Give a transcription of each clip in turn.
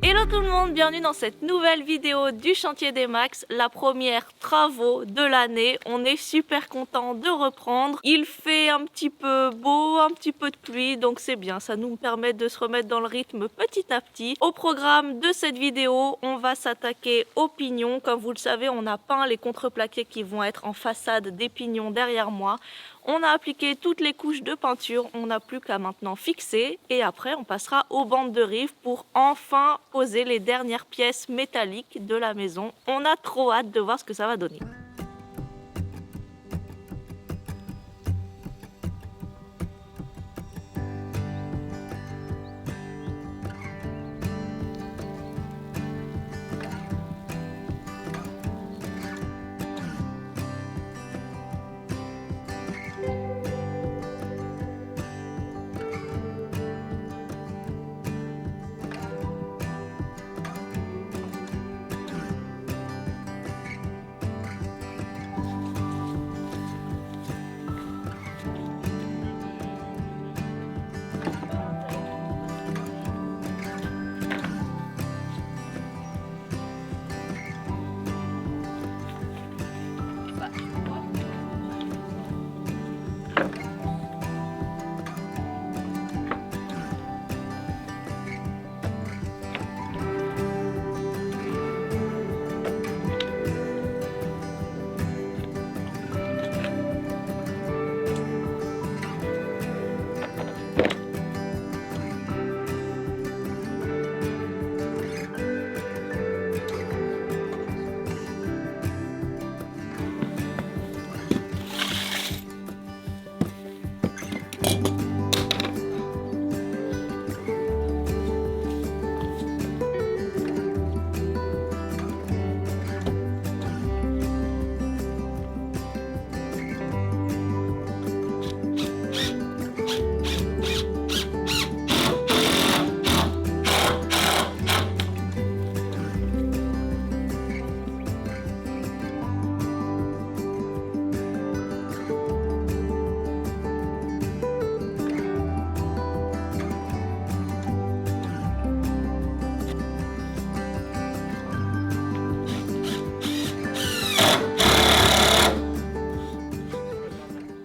Hello tout le monde, bienvenue dans cette nouvelle vidéo du chantier des Max, la première travaux de l'année. On est super content de reprendre. Il fait un petit peu beau, un petit peu de pluie, donc c'est bien, ça nous permet de se remettre dans le rythme petit à petit. Au programme de cette vidéo, on va s'attaquer aux pignons. Comme vous le savez, on a peint les contreplaqués qui vont être en façade des pignons derrière moi. On a appliqué toutes les couches de peinture, on n'a plus qu'à maintenant fixer et après on passera aux bandes de rive pour enfin poser les dernières pièces métalliques de la maison. On a trop hâte de voir ce que ça va donner.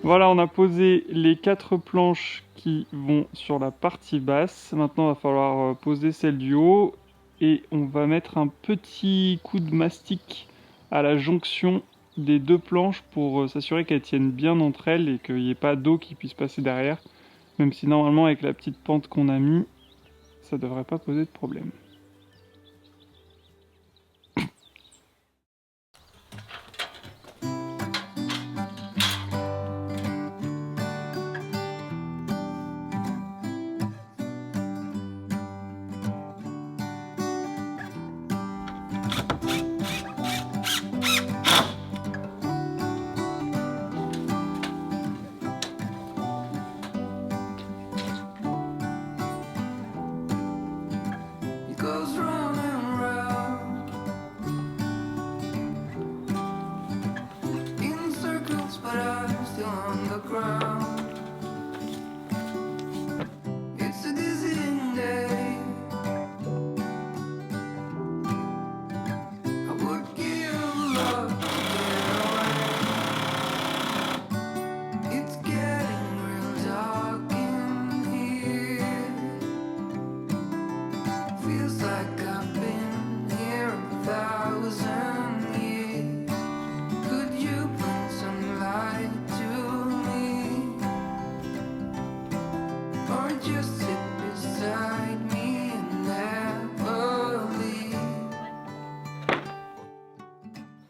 Voilà, on a posé les 4 planches qui vont sur la partie basse. Maintenant, il va falloir poser celle du haut et on va mettre un petit coup de mastic à la jonction des 2 planches pour s'assurer qu'elles tiennent bien entre elles et qu'il n'y ait pas d'eau qui puisse passer derrière. Même si normalement, avec la petite pente qu'on a mis, ça devrait pas poser de problème.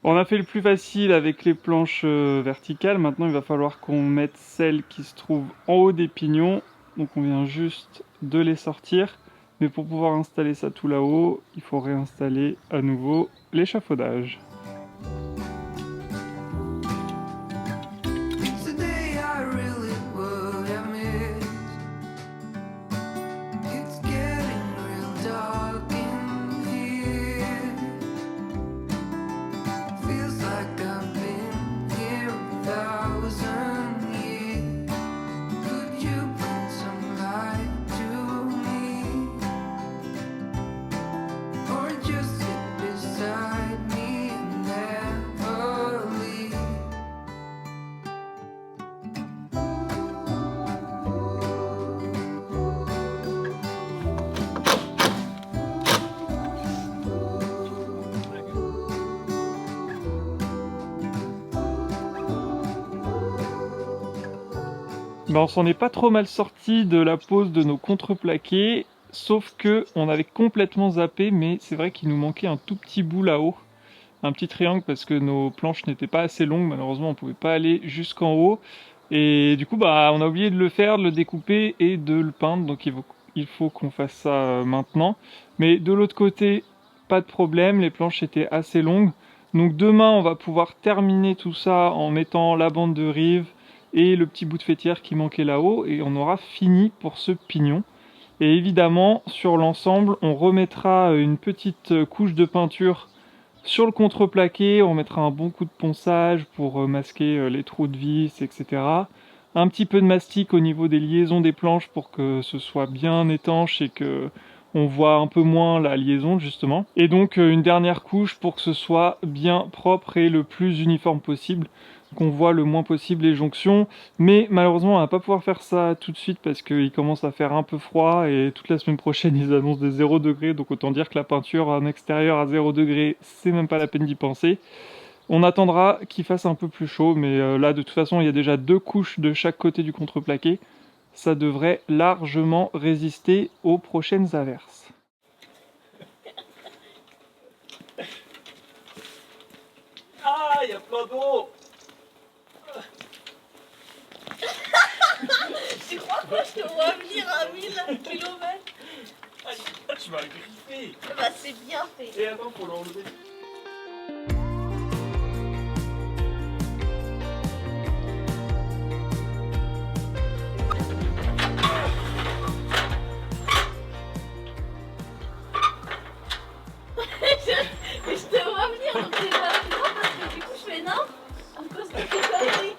On a fait le plus facile avec les planches verticales. Maintenant, il va falloir qu'on mette celles qui se trouvent en haut des pignons. Donc on vient juste de les sortir. Mais pour pouvoir installer ça tout là-haut, il faut réinstaller à nouveau l'échafaudage. Ben, on s'en est pas trop mal sorti de la pose de nos contreplaqués, sauf que on avait complètement zappé, mais c'est vrai qu'il nous manquait un tout petit bout là-haut, un petit triangle parce que nos planches n'étaient pas assez longues, malheureusement on pouvait pas aller jusqu'en haut, et du coup bah on a oublié de le faire, de le découper et de le peindre, donc il faut qu'on fasse ça maintenant. Mais de l'autre côté, pas de problème, les planches étaient assez longues, donc demain on va pouvoir terminer tout ça en mettant la bande de rive et le petit bout de faîtière qui manquait là-haut, et on aura fini pour ce pignon. Et évidemment, sur l'ensemble, on remettra une petite couche de peinture sur le contreplaqué, on mettra un bon coup de ponçage pour masquer les trous de vis, etc. Un petit peu de mastic au niveau des liaisons des planches pour que ce soit bien étanche et que on voit un peu moins la liaison justement. Et donc une dernière couche pour que ce soit bien propre et le plus uniforme possible, qu'on voit le moins possible les jonctions. Mais malheureusement on va pas pouvoir faire ça tout de suite parce qu'il commence à faire un peu froid et toute la semaine prochaine ils annoncent des 0 degrés, donc autant dire que la peinture en extérieur à 0 degrés, c'est même pas la peine d'y penser. On attendra qu'il fasse un peu plus chaud, mais là de toute façon il y a déjà 2 couches de chaque côté du contreplaqué. Ça devrait largement résister aux prochaines averses. Ah, il y a plein d'eau. Tu crois que je te vois venir à 1000 km? Ah, tu m'as griffé. Bah c'est bien fait. Et attends, faut l'enlever. Je te vois venir, donc c'est pas grave parce que du coup je fais non à cause de tes conneries.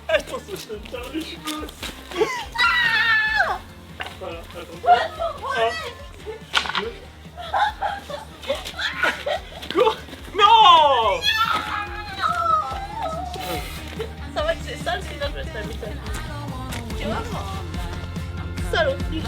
Attends, ça se tire les cheveux. Voilà, attends. Quoi? Non! Ça va que c'est sale, sinon je vais t'amuser. Tu vois moi? Saloperie.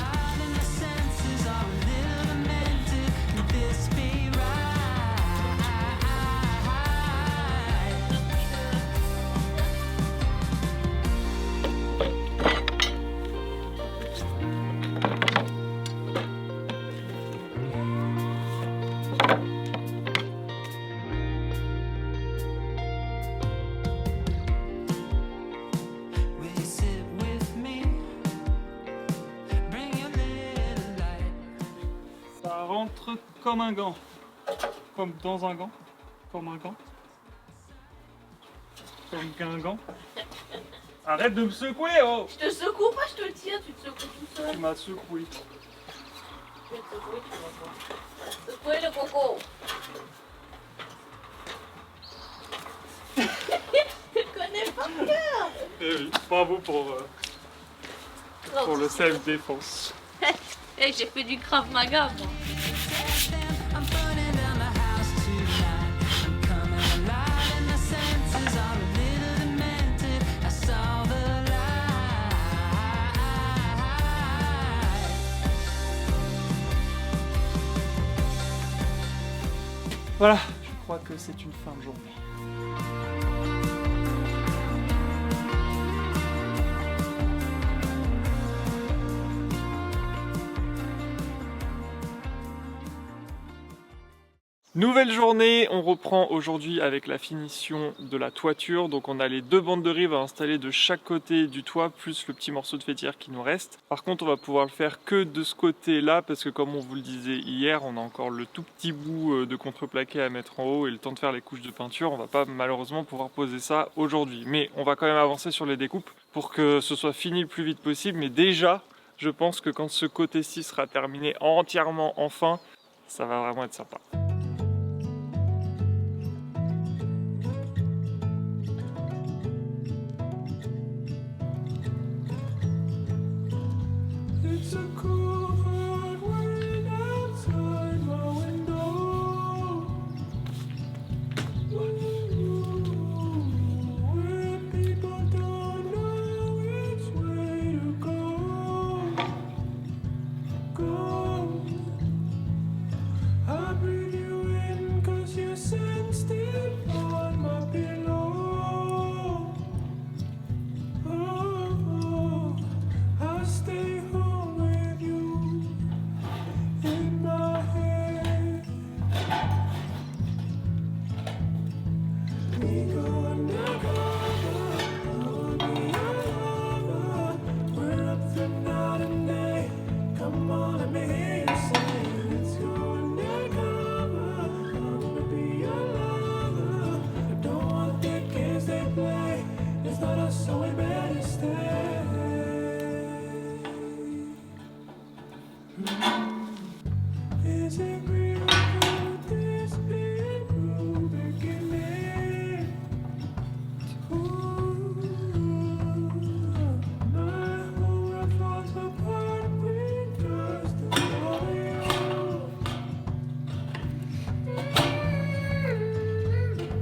Ça rentre comme un gant. Comme dans un gant. Comme un gant. Comme qu'un gant. Arrête de me secouer, oh! Je te secoue pas, je te tiens, tu te secoues tout seul. Tu m'as secoué. Je vais te secouer, tu vas voir. Secouer le coco. Je te connais par cœur. Eh oui, bravo pour le self-défense. Hey, j'ai fait du Krav Maga, moi. Voilà, je crois que c'est une fin de journée. Nouvelle journée, on reprend aujourd'hui avec la finition de la toiture. Donc on a les 2 bandes de rive à installer de chaque côté du toit, plus le petit morceau de faîtière qui nous reste. Par contre on va pouvoir le faire que de ce côté là, parce que comme on vous le disait hier, on a encore le tout petit bout de contreplaqué à mettre en haut et le temps de faire les couches de peinture. On va pas malheureusement pouvoir poser ça aujourd'hui, mais on va quand même avancer sur les découpes pour que ce soit fini le plus vite possible. Mais déjà, je pense que quand ce côté-ci sera terminé entièrement enfin, ça va vraiment être sympa. It's a cool hard rain outside my window. When Disagree, could this be a new beginning? Ooh, my whole world falls apart with just the thought of you.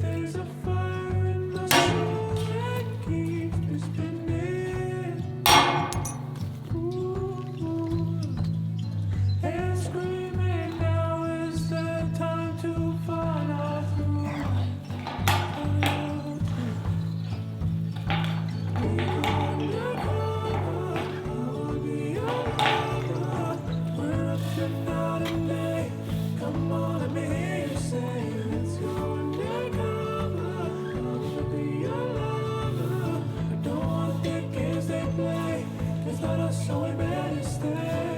There's a fire in my soul that keeps me spinning. Ooh, and screaming, now is the time to follow through. We go undercover, I'll be your lover. We're up to night and day. Come on, let me hear you say, let's go undercover. I'll be your lover. I don't want the games they play, 'cause let us so we better stay.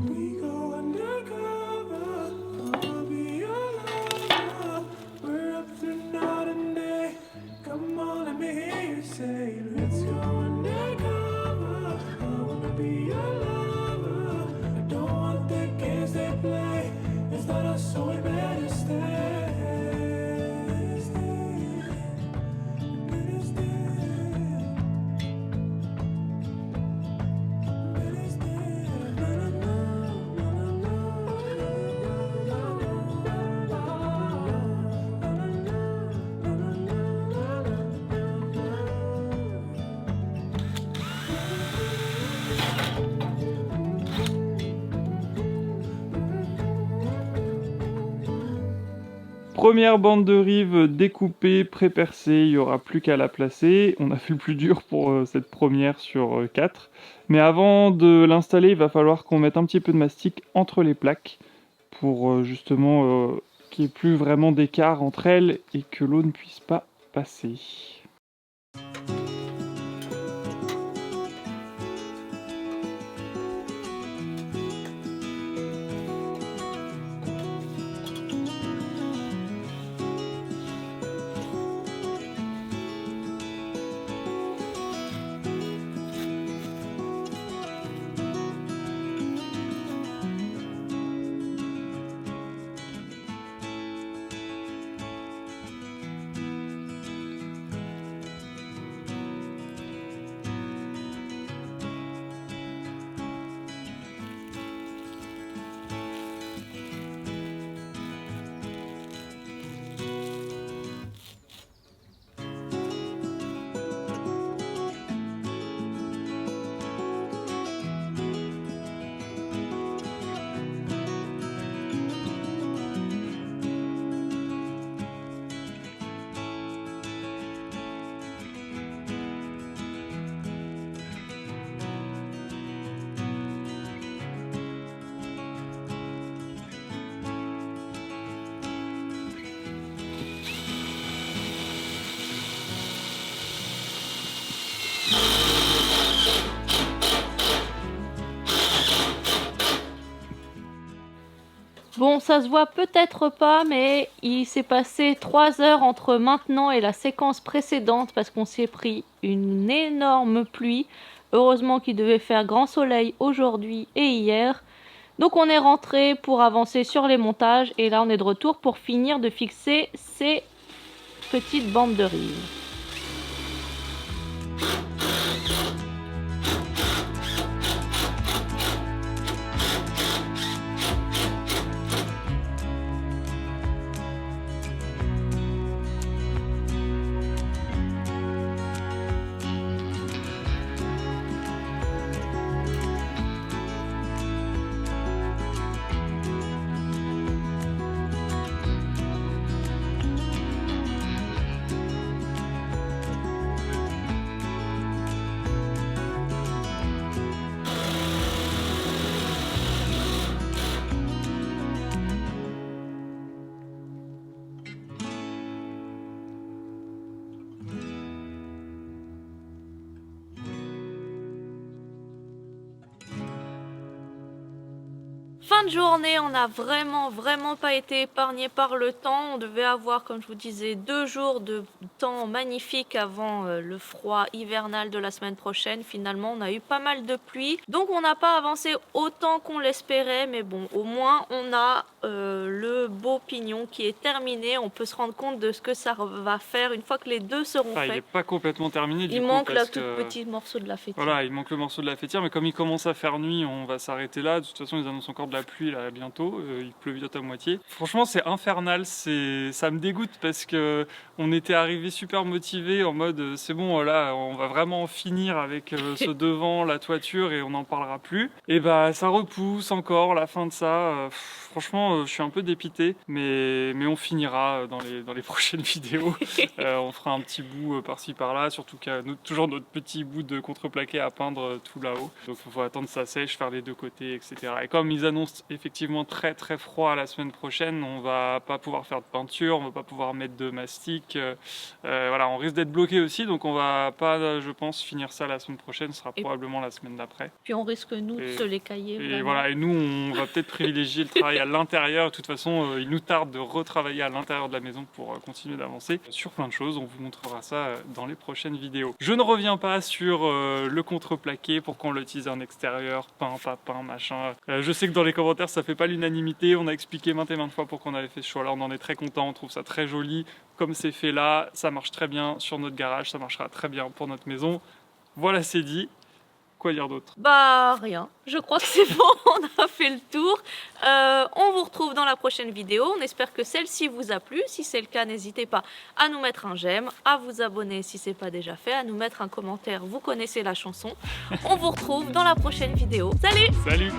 We go undercover, I'll be your lover. We're up through night and day. Come on, let me hear you say, let's go undercover. I wanna be your lover. I don't want the games they play. It's not us, so we better stay. Better stay. Better stay. Na, na, Première bande de rive découpée, pré-percée, il n'y aura plus qu'à la placer. On a fait le plus dur pour cette première sur 4. Mais avant de l'installer, il va falloir qu'on mette un petit peu de mastic entre les plaques pour justement qu'il n'y ait plus vraiment d'écart entre elles et que l'eau ne puisse pas passer. Bon, ça se voit peut-être pas, mais il s'est passé 3 heures entre maintenant et la séquence précédente parce qu'on s'est pris une énorme pluie. Heureusement qu'il devait faire grand soleil aujourd'hui et hier. Donc on est rentré pour avancer sur les montages et là on est de retour pour finir de fixer ces petites bandes de rive. fin de journée, on n'a vraiment pas été épargné par le temps. On devait avoir, comme je vous disais, 2 jours de temps magnifique avant le froid hivernal de la semaine prochaine. Finalement, on a eu pas mal de pluie. Donc, on n'a pas avancé autant qu'on l'espérait. Mais bon, au moins, on a le beau pignon qui est terminé. On peut se rendre compte de ce que ça va faire une fois que les deux seront Enfin, il n'est faits. pas complètement terminé du Il coup, manque parce le tout que... petit morceau de la fêtière. Voilà, il manque le morceau de la fêtière, mais comme il commence à faire nuit, on va s'arrêter là. De toute façon, ils annoncent encore de la pluie là bientôt. Il pleut bientôt à moitié. Franchement, c'est infernal. Ça me dégoûte parce que on était arrivé super motivé en mode c'est bon, là, on va vraiment en finir avec ce devant, la toiture et on n'en parlera plus. Et bah, ça repousse encore la fin de ça. Franchement, je suis un peu dépité, mais on finira dans les prochaines vidéos. On fera un petit bout par-ci par-là, surtout qu'il y a toujours notre petit bout de contreplaqué à peindre tout là-haut. Donc il faut attendre que ça sèche, faire les deux côtés, etc. Et comme ils annoncent effectivement très froid la semaine prochaine, on va pas pouvoir faire de peinture, on va pas pouvoir mettre de mastic. Voilà, on risque d'être bloqué aussi, donc on va pas, je pense, finir ça la semaine prochaine. Ce sera probablement la semaine d'après. Puis on risque, nous, de se les cailler. Et vraiment. voilà, et nous, on va peut-être privilégier le travail à l'intérieur. De toute façon, il nous tarde de retravailler à l'intérieur de la maison pour continuer d'avancer sur plein de choses. On vous montrera ça dans les prochaines vidéos. Je ne reviens pas sur le contreplaqué, pourquoi on l'utilise en extérieur, peint, pas peint, machin. Je sais que dans les commentaires, ça fait pas l'unanimité. On a expliqué maintes et maintes fois pourquoi on avait fait ce choix-là. On en est très content, on trouve ça très joli. Comme c'est fait là, ça marche très bien sur notre garage, ça marchera très bien pour notre maison. Voilà, c'est dit. Quoi dire d'autre? Bah rien, je crois que c'est bon, on a fait le tour. On vous retrouve dans la prochaine vidéo, on espère que celle-ci vous a plu. Si c'est le cas, n'hésitez pas à nous mettre un j'aime, à vous abonner si c'est pas déjà fait, à nous mettre un commentaire, vous connaissez la chanson. On vous retrouve dans la prochaine vidéo. Salut! Salut!